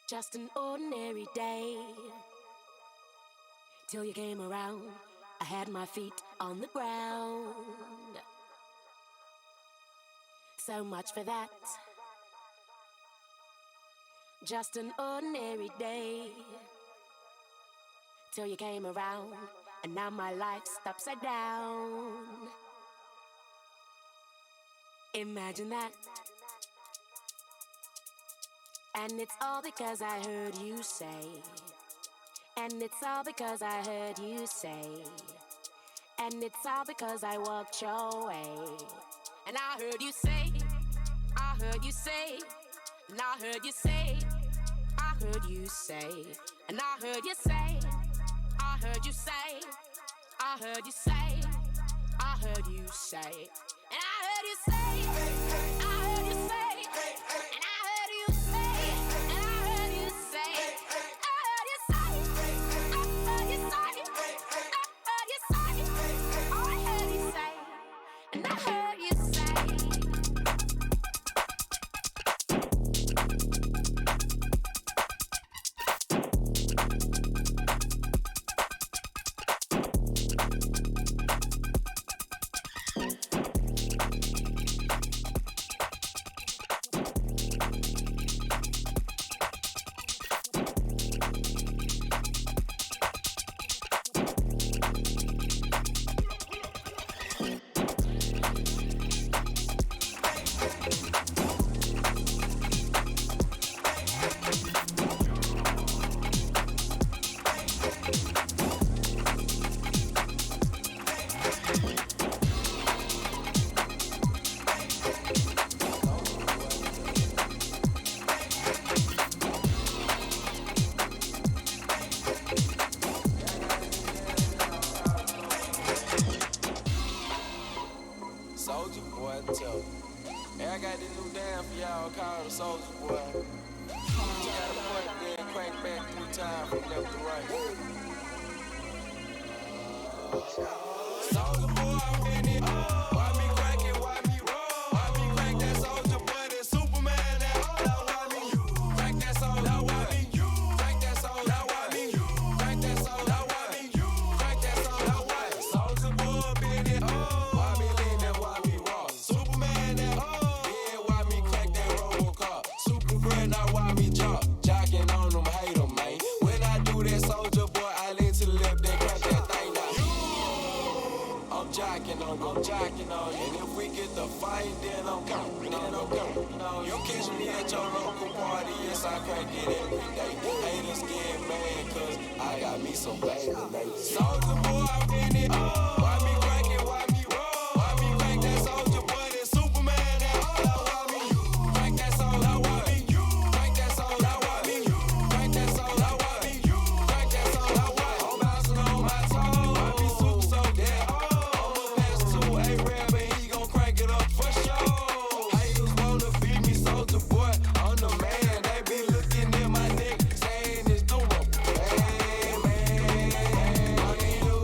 Just an ordinary day. Till you came around, I had my feet on the ground. So much for that. Just an ordinary day. Till you came around, and now my life's upside down. Imagine that. And it's all because I heard you say. And it's all because I heard you say. And it's all because I walked your way. And I heard you say, I heard you say, and I heard you say, I heard you say, and I heard you say, I heard you say, I heard you say, I heard you say, and I heard you say, I heard you say, and I heard you say, and I heard you say, I heard you say, I heard you say, I heard you say, I heard you say, and I heard you say. Soldier boy, tell me. Hey, I got this new dance for y'all called the Soldier Boy. You gotta point then crank back 3 times from left to right. Soldier boy, I'm in it. Why me crank it? Why me roll? Why me crank that Soldier boy? That Superman, that all. Why me crank that Soldier? Now why me crank that Soldier? Now why me crank that Soldier? Now why me crank that Soldier? Now why Soldier boy up in it? Why me lean that? Why me raw? Superman, that yeah. Why me crank that Robocop? Super friend, now why me jump? Jocking on them, hate them, man. When I do that Soldier boy, I lean to the left, they crank that thing down. I'm jocking on you. And if we get the fight, then I'm coming, You catch me at your local party, yes, I crank it every day. Haters get mad, cause I got me some baby. Soldier boy, I'm in it. Why me crank it? Why me roll? Why me crank that Soldier boy? That Superman, that all. Why me crank that Soldier? Now why me crank that Soldier? Now why me crank that Soldier? Now why me crank that Soldier? Now why I'm bouncing on my toes? Why me super so dead? A-Rab and he gon' crank it up for sure. Haters wanna beat me, Soldier boy, I'm the man. They be looking at my neck, saying it's doable. Man, what we do?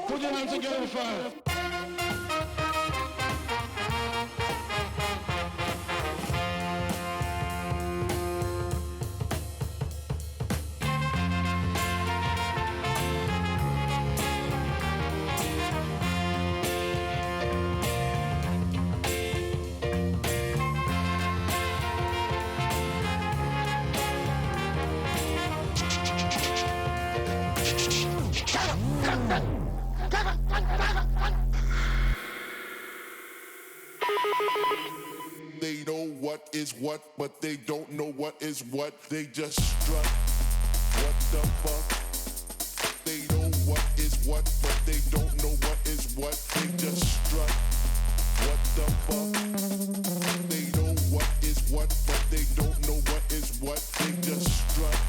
Put your hands together for They know what is what, but they don't know what is what. They just strut. What the fuck? They know what is what, but they don't know what is what. They just strut. What the fuck? They know what is what, but they don't know what is what. They just strut.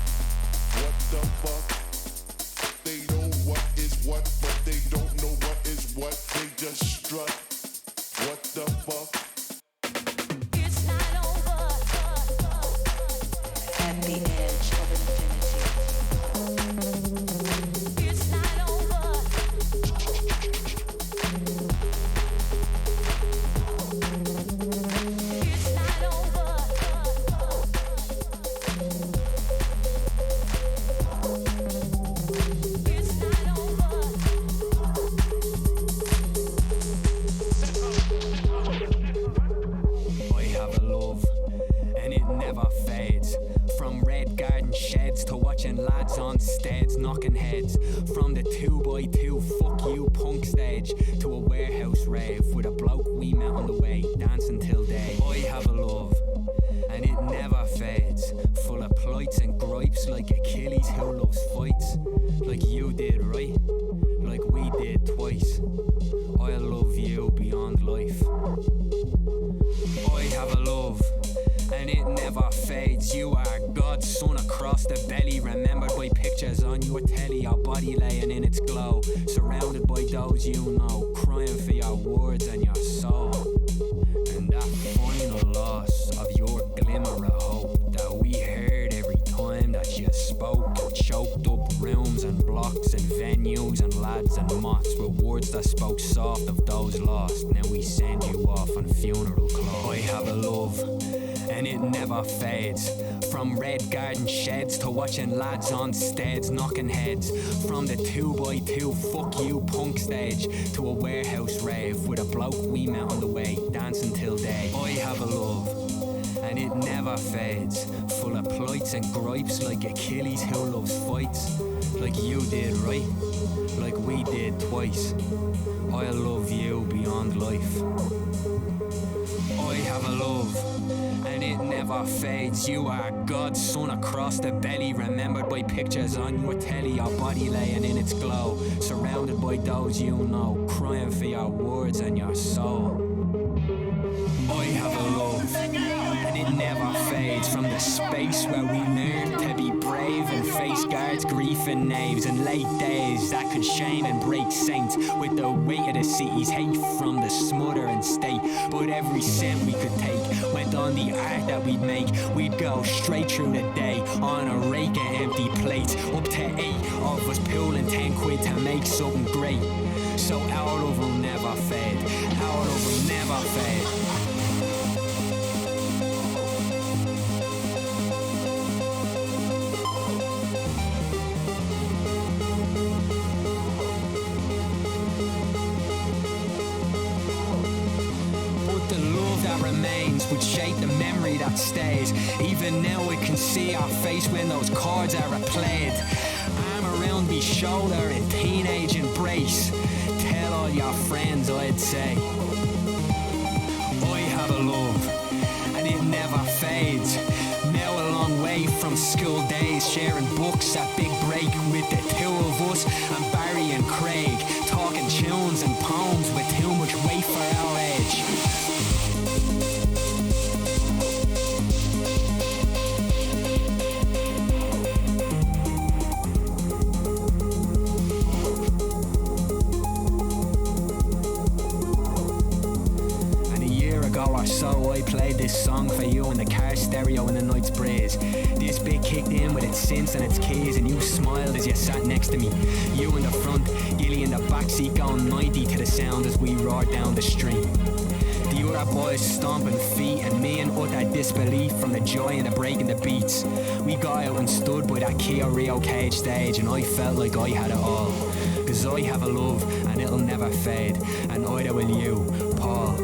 What the fuck? They know what is what, but they don't know what is what. They just strut. What the fuck? It's not over. At the edge of infinity. It's not over. It's not over. It's not over. I have a love, and it never fades. From red garden sheds to watching lads on steads knocking heads. From the 2x2 fuck you punk stage to a warehouse rave with a bloke we met on the way, dancing till day. I have a love, and it never fades. Full of plights and gripes like Achilles who loves fights. Like you did, right? Like we did twice. I love you beyond life. I have a love, and it never fades. You are God's son across the belly, remembered by pictures on your telly, your body laying in its glow, surrounded by those you know, crying for your words and your soul. And that final loss of your glimmer of hope that we heard every time that you spoke, and choked up rooms and blocks and venues and lads and moths with words that spoke soft of those lost. Now we send you off on funeral clothes. I have a love, and it never fades. From red garden sheds to watching lads on steads knocking heads. From the 2x2 fuck you punk stage to a warehouse rave with a bloke we met on the way, dancing till day. I have a love, and it never fades. Full of plights and gripes like Achilles who loves fights. Like you did, right? Like we did twice. I love you beyond life. I have a love, and it never fades. You are God's son across the belly, remembered by pictures on your telly, your body laying in its glow, surrounded by those you know, crying for your words and your soul. I have a love, and it never fades. From the space where we learn to be brave and face guards, grief and knaves, and late days that could shame and break saints with the weight of the city's hate from the smothering state. But every cent we could take went on the art that we'd make. We'd go straight through the day on a rake of empty plates, up to 8 of us pulling 10 quid to make something great. So our love will never fade, our love will never fade. Remains would shape the memory that stays. Even now we can see our face when those chords are replayed. Arm around me shoulder in teenage embrace. Tell all your friends, I'd say. I have a love, and it never fades. Now a long way from school days, sharing books at Big Break with the two of us and Barry and Craig, talking tunes and poems with too much weight for our age. So I played this song for you in the car stereo in the night's breeze. This bit kicked in with its synths and its keys, and you smiled as you sat next to me. You in the front, Gilly in the backseat going 90 to the sound as we roared down the street. The other boys stomping feet and me in utter disbelief from the joy and the breaking the beats. We got out and stood by that Kia Rio cage stage, and I felt like I had it all. Cause I have a love and it'll never fade, and either will you, Paul.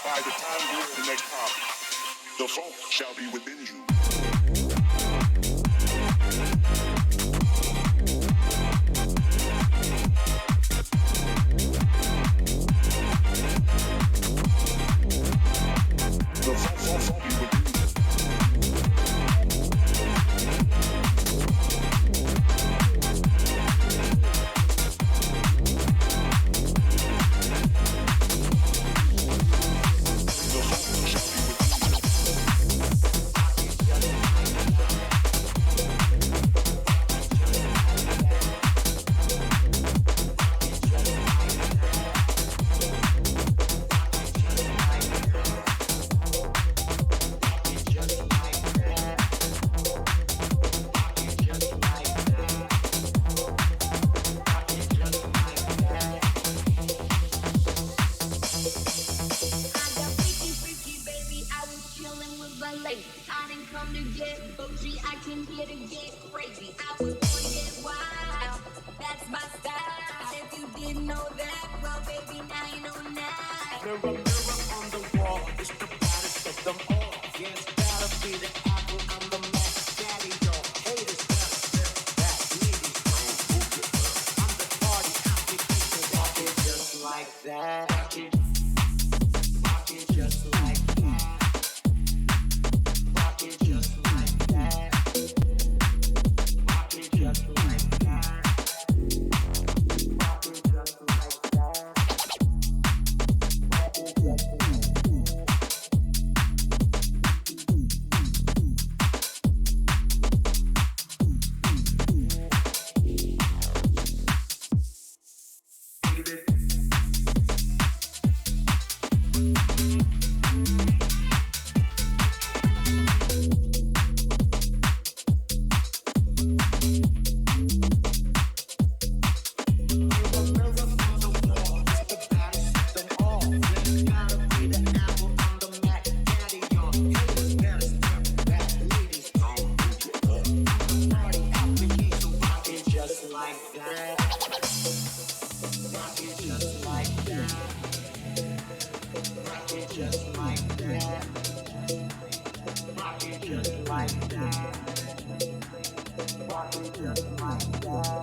By the time you hear the next topic, the funk shall be within you. The funk OG, I came here to get crazy. I was born to get wild. That's my style. If you didn't know that, well, baby, now you know now. Mirror, mirror on the wall, it's the baddest of them all. Yeah, it's gotta be the apple, I'm the Mac Daddy, y'all. Haters gotta step back, ladies don't move it. I'm the party application, rock it just like that. Rock it just like that. Rock it just like that. Rock it just like that. Rock it just like that. Rock it just like that.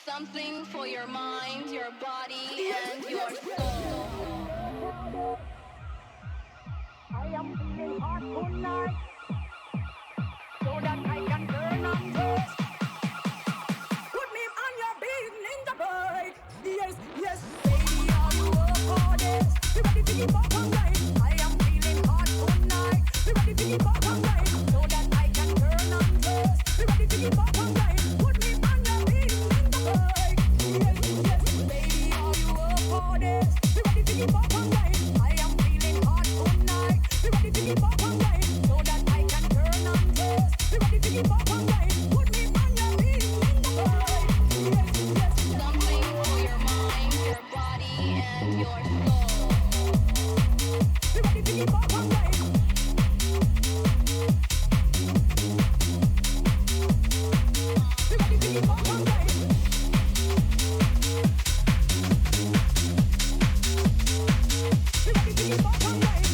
Something for your mind, your body, and your soul. I am feeling hot tonight, so that I can turn on this. Put me on your beat, ninja boy. Yes, yes, baby, are you up for this? You ready to give up on right? I am feeling hot tonight. You ready to give up on right? So that I can turn on this. You ready to give up on right? Put me on your beat, ninja boy. Yes, yes, baby, are you up for this? You ready to give up on right? I am feeling hot tonight. You ready to give up on right? So that I can turn on this. You ready to give up on right? Put me on your beat, ninja boy. Yes, yes, Something for your mind, your body, and your soul. you ready to give up on right? You ready to give up on right? You ready to give up on right?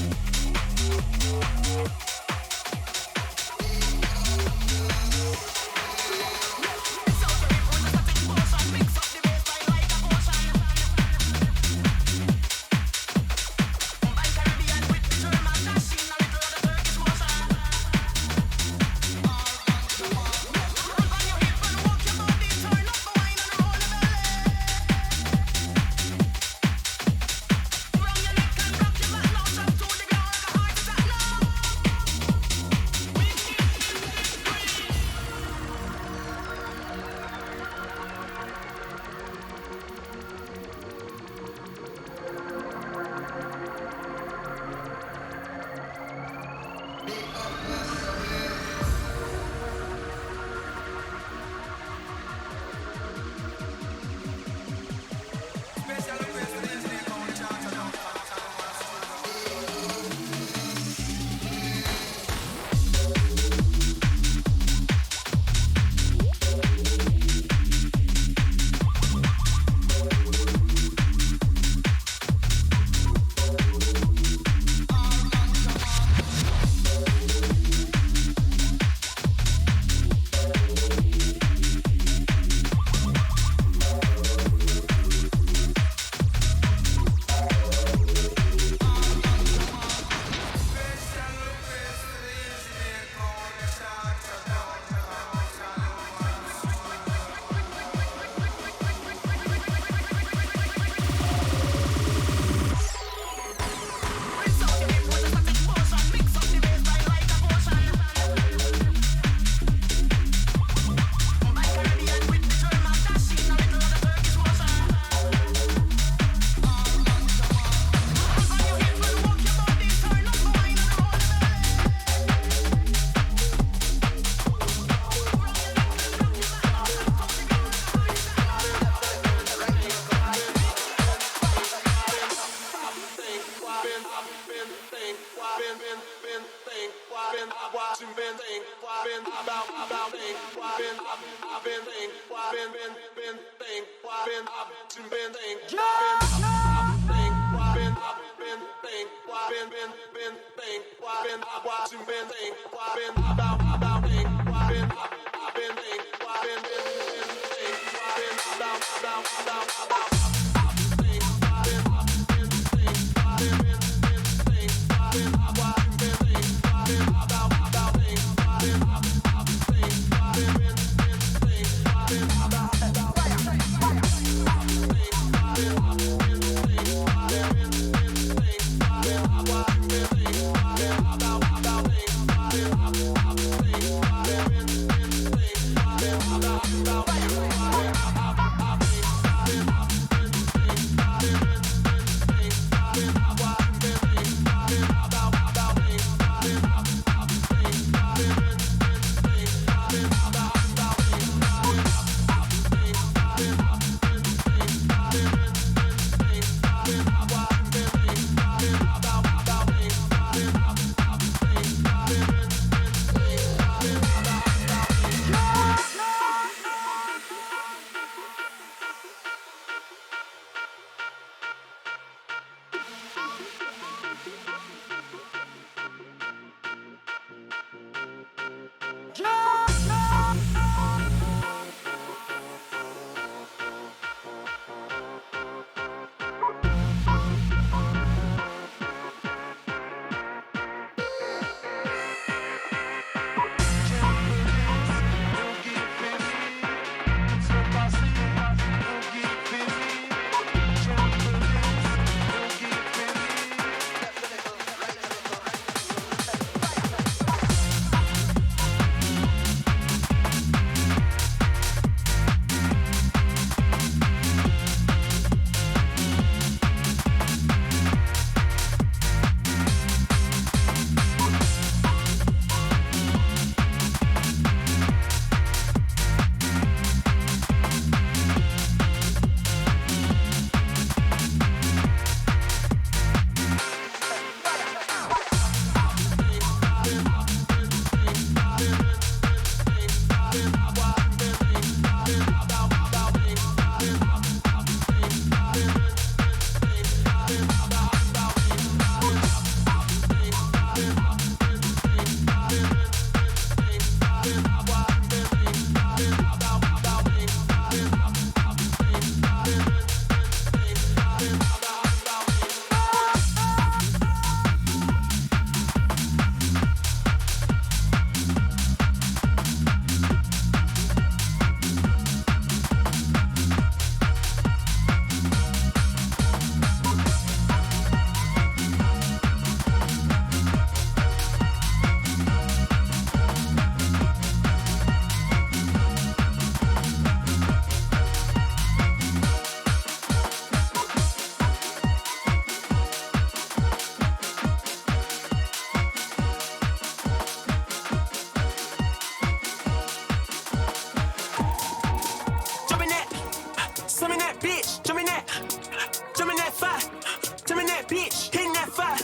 that bitch, hitting that fire,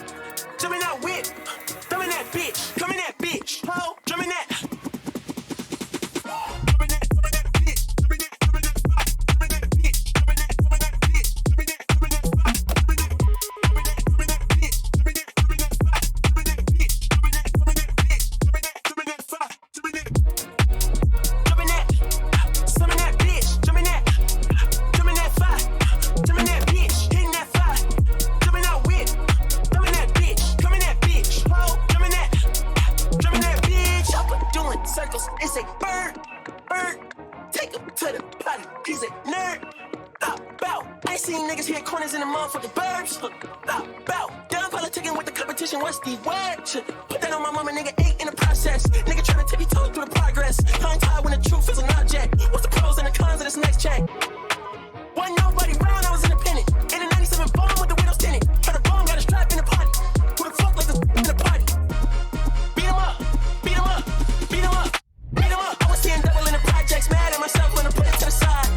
jumping that whip, thumbing that bitch, coming that bitch, ho, drumming that. What's the word? Put that on my mama, nigga, ain't in the process. Nigga tryna take you told through the progress. Hung tied when the truth is an object. What's the pros and the cons of this next check? Wasn't nobody round, I was independent. In a 97 bomb with the windows tinted. Had a bomb, got a strap in the party. Who the fuck like this in the party? Beat 'em up, beat 'em up, beat 'em up, beat 'em up. I was seeing double in the projects, mad at myself when I put it to the side.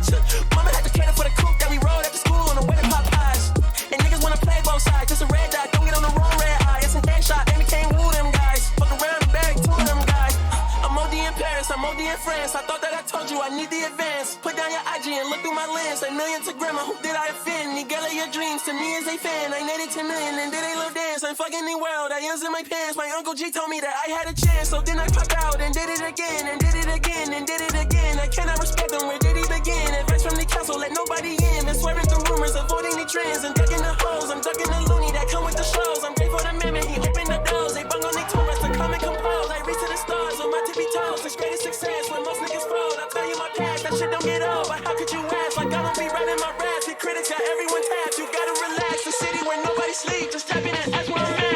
Mama had to cater for the coupe that we rode after school on the way to Popeyes. And niggas wanna play both sides, just a red dot, don't get on the wrong red eye. Shot, and we can't woo them guys. Fuck around and bag two of them guys. I'm OD in Paris, I'm OD in France. I thought that I told you I need the advance. Put down your IG and look through my lens. A million to grandma, who did I offend? The girl of your dreams to me is a fan. I netted 10 million and did a little dance. I'm fucking the world, I ends in my pants. My Uncle G told me that I had a chance. So then I popped out and did it again, and did it again, and did it again. I cannot respect them, where did he begin? Advice from the council, let nobody in. Been swerving through rumors, avoiding the trends. And ducking the hoes, I'm ducking the loony that come with the shows. I'm grateful for the man, he opened the doors. They bung on their tourists to come and compose. I reach to the stars on my tippy toes. It's greatest success when most niggas fold. I tell you my past, that shit don't get old. But how could you ask? Like I don't be writing my raps. The critics got everyone tapped. You gotta relax. The city where nobody sleeps. Just tap in and that's where I'm at.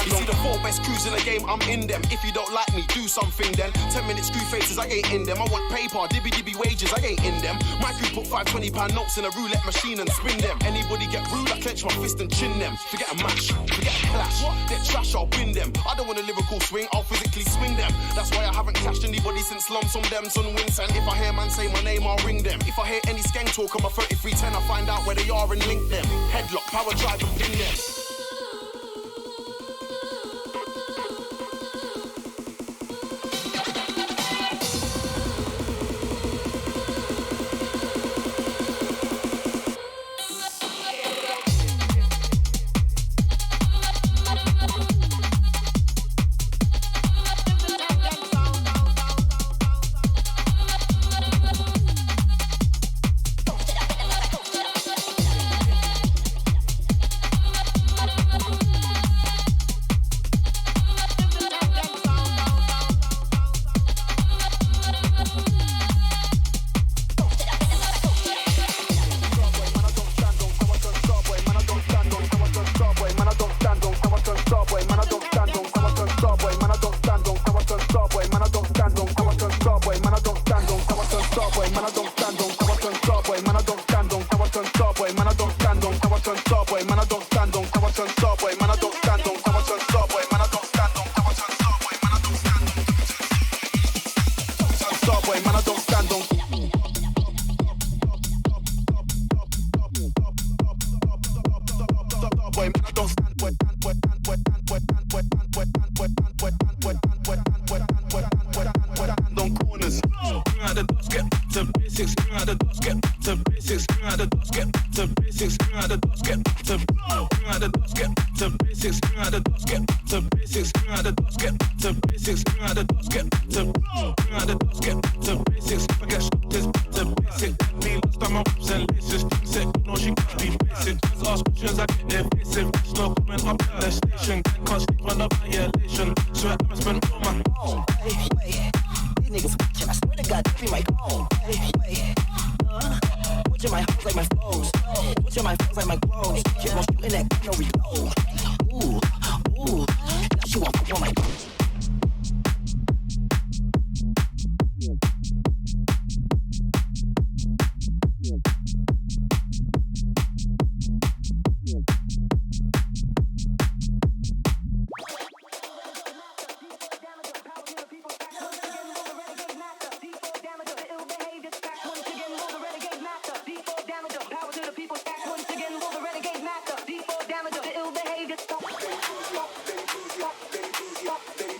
You see the 4 best crews in the game, I'm in them. If you don't like me, do something then. 10 minute screw faces, I ain't in them. I want paper, dibby wages, I ain't in them. My crew put £5 notes in a roulette machine and spin them. Anybody get rude, I clench my fist and chin them. Forget a match, forget a clash. They're trash, I'll win them. I don't want a lyrical swing, I'll physically swing them. That's why I haven't clashed anybody since lumps on them, son wings. And if I hear man say my name, I'll ring them. If I hear any skeng talk on my 3310, I find out where they are and link them. Headlock, power drive and ping them. Stop.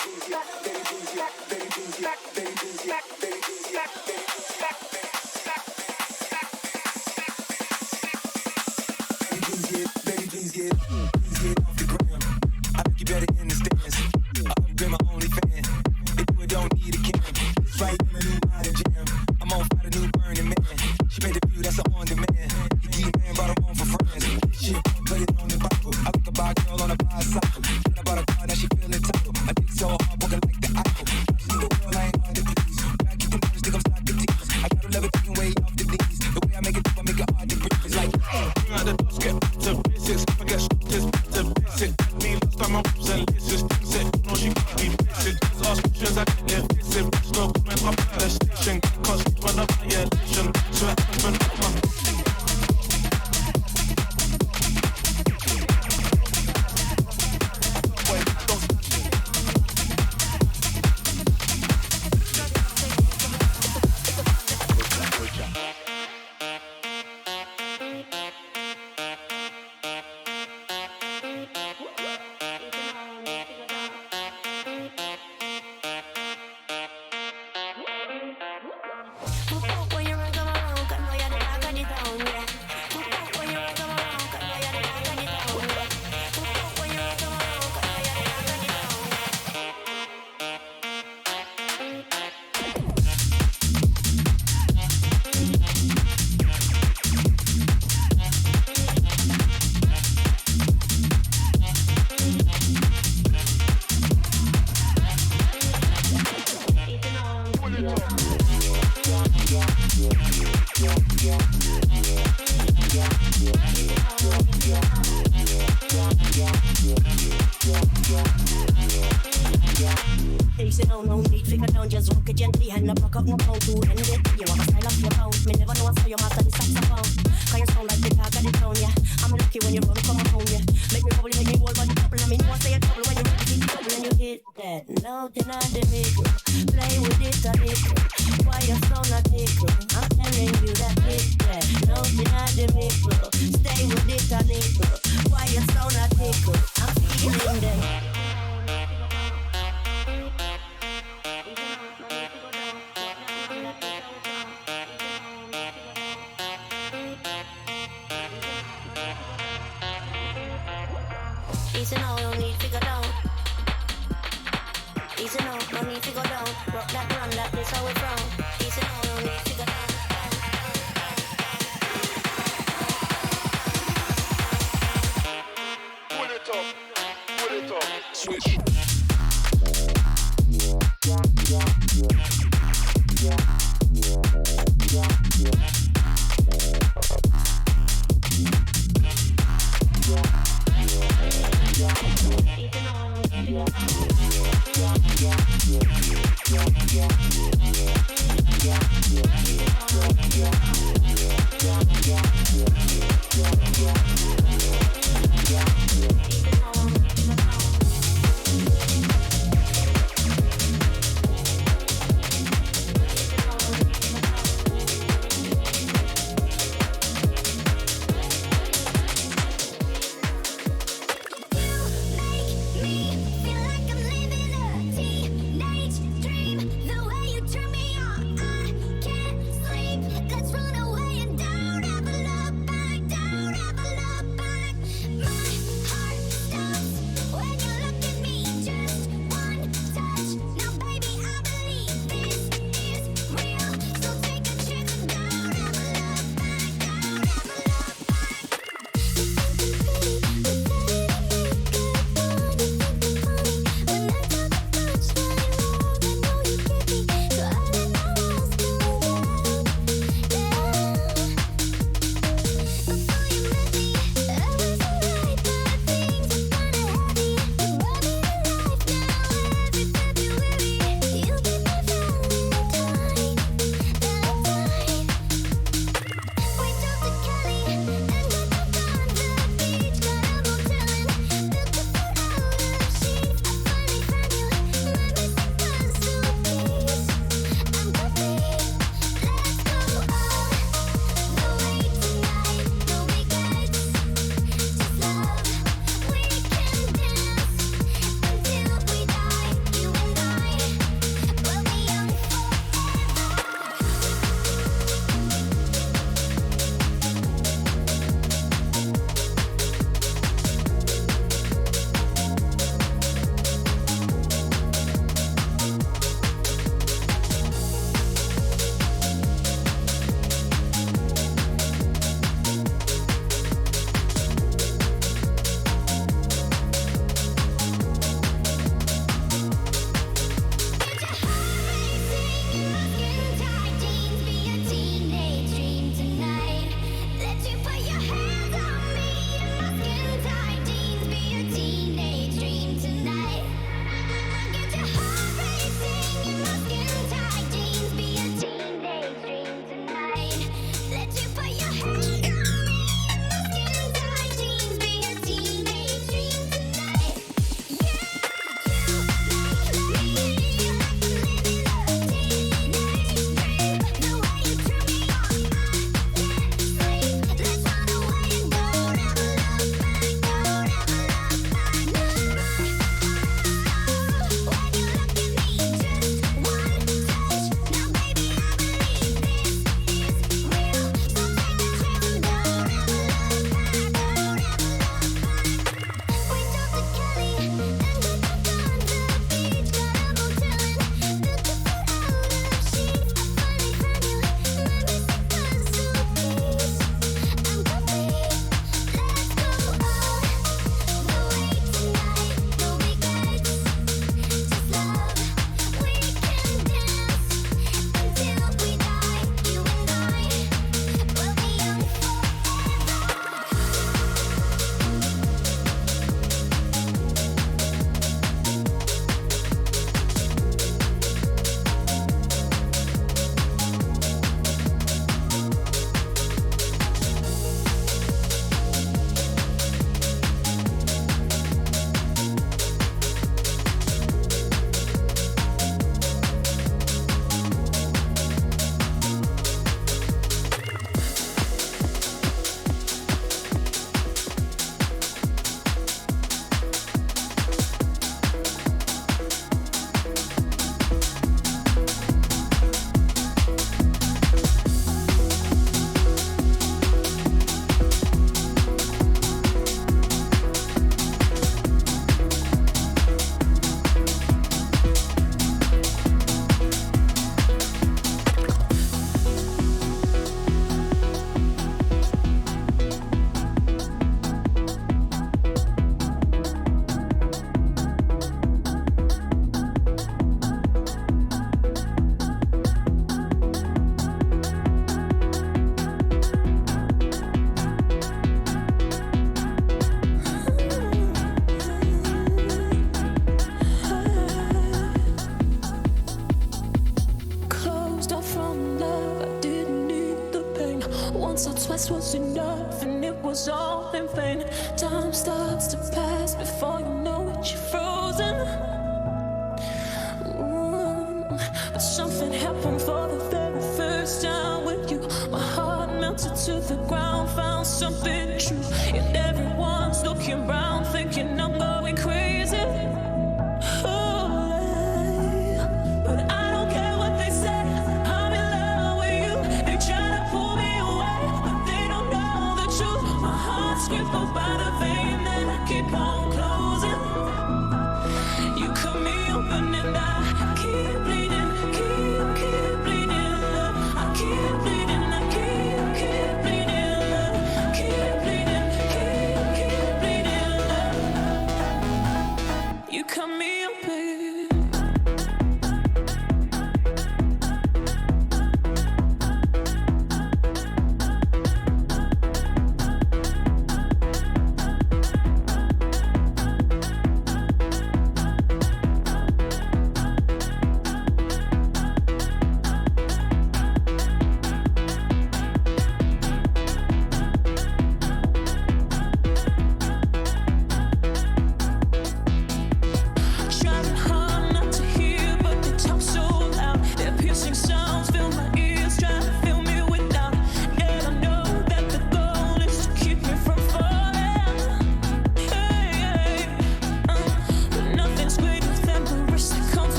Easy now, no need figure down. Just walk it gently and block up no pound to end it. You have a style of your own. Me never know how you master the saxophone. Cause you sound like the dog of the town, yeah. I'm lucky when you run, come home, yeah. Make me bubble, make me whole body bubble. I mean, you want to say a trouble when you run, see the trouble and you hit that. Nothing on the middle. Play with it a little. Why you sound a tickle? I'm telling you that hit that. Nothing on the middle. Stay with it a little. Why you sound a tickle? I'm feeling that. Easy now, no need to go down. Easy now, no need to go down. Rock that run, that is how we from. Easy now, no need to go down. Pull it up, switch. twice was enough, and it was all in vain. Time starts to pass before you know it, you're frozen. But something happened for the very first time with you. My heart melted to the ground, found something true. And everyone's looking round, thinking I'm going crazy. Crippled by the vein that I keep on closing. You cut me open and I keep bleeding, keep bleeding. I keep bleeding, I keep bleeding, keep bleeding, keep bleeding. You cut me open.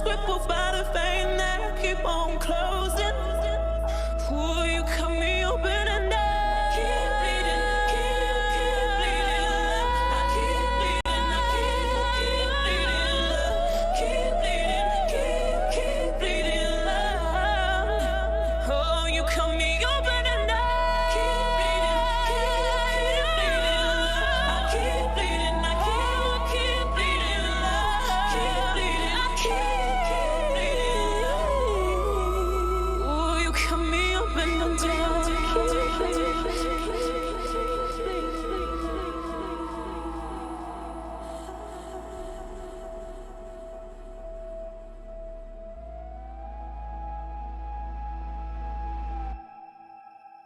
Crippled by the vein that I keep on closing.